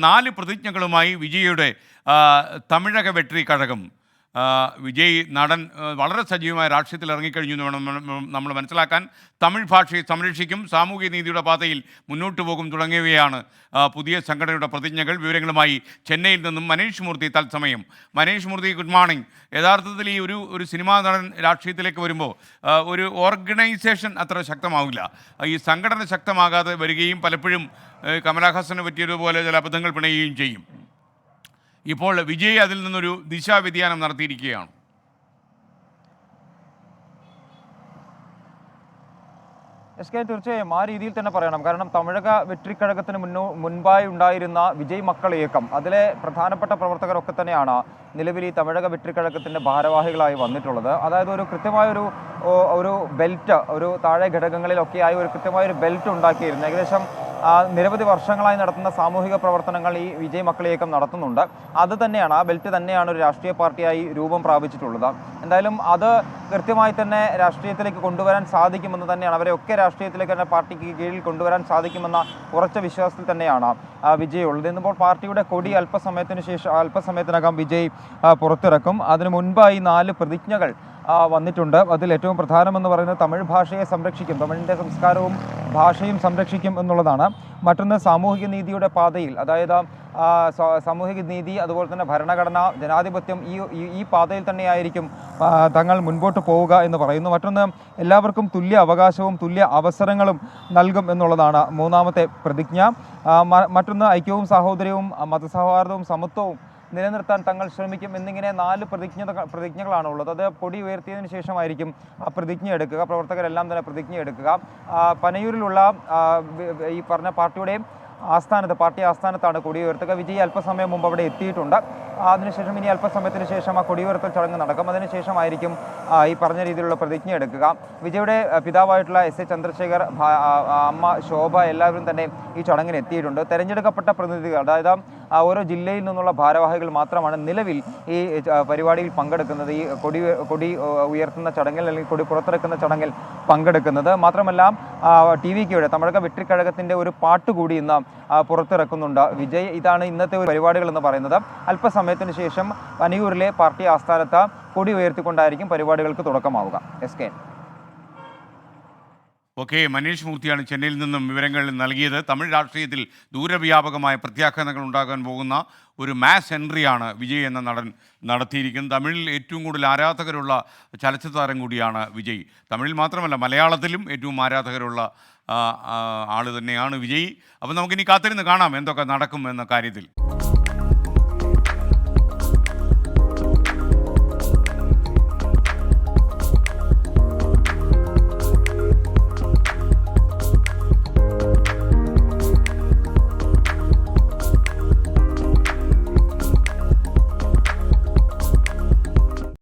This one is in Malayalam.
4 പ്രതിജ്ഞകളുമായി വിജയുടെ തമിഴക വെട്രി കഴകം. വിജയ് നടൻ വളരെ സജീവമായ രാഷ്ട്രീയത്തിൽ ഇറങ്ങിക്കഴിഞ്ഞു എന്ന് വേണം നമ്മൾ മനസ്സിലാക്കാൻ. തമിഴ് ഭാഷയെ സംരക്ഷിക്കും, സാമൂഹ്യ നീതിയുടെ പാതയിൽ മുന്നോട്ട് പോകും തുടങ്ങിയവയാണ് പുതിയ സംഘടനയുടെ പ്രതിജ്ഞകൾ. വിവരങ്ങളുമായി ചെന്നൈയിൽ നിന്നും മനീഷ് മൂർത്തി തത്സമയം. മനീഷ് മൂർത്തി, ഗുഡ് മോർണിംഗ്. യഥാർത്ഥത്തിൽ ഈ ഒരു സിനിമാ നടൻ രാഷ്ട്രീയത്തിലേക്ക് വരുമ്പോൾ ഒരു ഓർഗനൈസേഷൻ അത്ര ശക്തമാവില്ല. ഈ സംഘടന ശക്തമാകാതെ വരികയും പലപ്പോഴും കമലഹാസന് പറ്റിയതുപോലെ ചില അബദ്ധങ്ങൾ പിണയുകയും ചെയ്യും. ഇപ്പോൾ വിജയ് അതിൽ നിന്നൊരു ദിശാവ്യതിയാനം നടത്തിയിരിക്കുകയാണ്. തീർച്ചയായും ആ രീതിയിൽ തന്നെ പറയണം. കാരണം തമിഴക വെട്രിക്കഴകത്തിന് മുൻപായി ഉണ്ടായിരുന്ന വിജയ് മക്കൾ ഇയക്കം, അതിലെ പ്രധാനപ്പെട്ട പ്രവർത്തകരൊക്കെ തന്നെയാണ് നിലവിൽ ഈ തമിഴക വെട്രിക്കഴകത്തിൻ്റെ ഭാരവാഹികളായി വന്നിട്ടുള്ളത്. അതായത് ഒരു കൃത്യമായൊരു ബെൽറ്റ്, ഒരു താഴെ ഘടകങ്ങളിലൊക്കെയായി ഒരു കൃത്യമായൊരു ബെൽറ്റ് ഉണ്ടാക്കിയിരുന്നു. ഏകദേശം നിരവധി വർഷങ്ങളായി നടത്തുന്ന സാമൂഹിക പ്രവർത്തനങ്ങൾ ഈ വിജയ് മക്കൾ ഇയക്കം നടത്തുന്നുണ്ട്. അത് തന്നെയാണ്, ആ ബെൽറ്റ് തന്നെയാണ് ഒരു രാഷ്ട്രീയ പാർട്ടിയായി രൂപം പ്രാപിച്ചിട്ടുള്ളത്. എന്തായാലും അത് കൃത്യമായി തന്നെ രാഷ്ട്രീയത്തിലേക്ക് കൊണ്ടുവരാൻ സാധിക്കുമെന്ന് തന്നെയാണ്, അവരെയൊക്കെ രാഷ്ട്രീയത്തിലേക്ക് തന്നെ പാർട്ടിക്ക് കീഴിൽ കൊണ്ടുവരാൻ സാധിക്കുമെന്ന ഉറച്ച വിശ്വാസത്തിൽ തന്നെയാണ് വിജയ് ഉള്ളത്. ഇന്നിപ്പോൾ പാർട്ടിയുടെ കൊടി അല്പസമയത്തിനകം വിജയ് പുറത്തിറക്കും. അതിനു മുൻപായി 4 പ്രതിജ്ഞകൾ വന്നിട്ടുണ്ട്. അതിൽ ഏറ്റവും പ്രധാനമെന്ന് പറയുന്നത് തമിഴ് ഭാഷയെ സംരക്ഷിക്കും, തമിഴിൻ്റെ സംസ്കാരവും ഭാഷയും സംരക്ഷിക്കും എന്നുള്ളതാണ്. മറ്റൊന്ന് സാമൂഹിക നീതിയുടെ പാതയിൽ, അതായത് സാമൂഹിക നീതി, അതുപോലെ തന്നെ ഭരണഘടന, ജനാധിപത്യം, ഈ പാതയിൽ തന്നെയായിരിക്കും തങ്ങൾ മുൻപോട്ട് പോവുക എന്ന് പറയുന്നു. മറ്റൊന്ന് എല്ലാവർക്കും തുല്യ അവകാശവും തുല്യ അവസരങ്ങളും നൽകും എന്നുള്ളതാണ് മൂന്നാമത്തെ പ്രതിജ്ഞ. മറ്റൊന്ന് ഐക്യവും സാഹോദര്യവും മതസൗഹാർദ്ദവും സമത്വവും നിലനിർത്താൻ തങ്ങൾ ശ്രമിക്കും എന്നിങ്ങനെ 4 പ്രതിജ്ഞകളാണ് ഉള്ളത്. അത് കൊടി ഉയർത്തിയതിനു ശേഷമായിരിക്കും ആ പ്രതിജ്ഞ എടുക്കുക. പ്രവർത്തകരെല്ലാം തന്നെ പ്രതിജ്ഞ എടുക്കുക. പനയൂരിലുള്ള ഈ പറഞ്ഞ പാർട്ടി ആസ്ഥാനത്താണ് കൊടി ഉയർത്തുക. വിജയ് അല്പസമയം മുമ്പ് അവിടെ എത്തിയിട്ടുണ്ട്. അതിനുശേഷം ഇനി അല്പസമയത്തിന് ശേഷം ആ കൊടിയുയർത്തൽ ചടങ്ങ് നടക്കും. അതിനുശേഷമായിരിക്കും ഈ പറഞ്ഞ രീതിയിലുള്ള പ്രതിജ്ഞ എടുക്കുക. വിജയുടെ പിതാവായിട്ടുള്ള SA ചന്ദ്രശേഖർ, അമ്മ ശോഭ എല്ലാവരും തന്നെ ഈ ചടങ്ങിന് എത്തിയിട്ടുണ്ട്. തെരഞ്ഞെടുക്കപ്പെട്ട പ്രതിനിധികൾ, അതായത് ഓരോ ജില്ലയിൽ നിന്നുള്ള ഭാരവാഹികൾ മാത്രമാണ് നിലവിൽ ഈ പരിപാടിയിൽ പങ്കെടുക്കുന്നത്, ഈ കൊടി ഉയർത്തുന്ന ചടങ്ങിൽ അല്ലെങ്കിൽ കൊടി പുറത്തിറക്കുന്ന ചടങ്ങിൽ പങ്കെടുക്കുന്നത്. മാത്രമല്ല TVKയുടെ തമിഴക വെട്രിക്കഴകത്തിൻ്റെ ഒരു പാട്ട് കൂടി ഇന്ന് പുറത്തിറക്കുന്നുണ്ട് വിജയ്. ഇതാണ് ഇന്നത്തെ ഒരു പരിപാടികൾ എന്ന് പറയുന്നത്. അല്പസമയത്തിന് ശേഷം പനയൂരിലെ പാർട്ടി ആസ്ഥാനത്ത് കൊടി ഉയർത്തിക്കൊണ്ടായിരിക്കും പരിപാടികൾക്ക് തുടക്കമാവുക. ഓക്കെ, മനീഷ് മൂർത്തിയാണ് ചെന്നൈയിൽ നിന്നും വിവരങ്ങൾ നൽകിയത്. തമിഴ് രാഷ്ട്രീയത്തിൽ ദൂരവ്യാപകമായ പ്രത്യാഘാതങ്ങൾ ഉണ്ടാകാൻ പോകുന്ന ഒരു മാസ് എൻട്രിയാണ് വിജയ് എന്ന നടൻ നടത്തിയിരിക്കുന്നത്. തമിഴിൽ ഏറ്റവും കൂടുതൽ ആരാധകരുള്ള ചലച്ചിത്ര താരം കൂടിയാണ് വിജയ്. തമിഴിൽ മാത്രമല്ല, മലയാളത്തിലും ഏറ്റവും ആരാധകരുള്ള ആൾ തന്നെയാണ് വിജയ്. അപ്പോൾ നമുക്കിനി കാത്തിരുന്ന് കാണാം എന്തൊക്കെ നടക്കും എന്ന കാര്യത്തിൽ.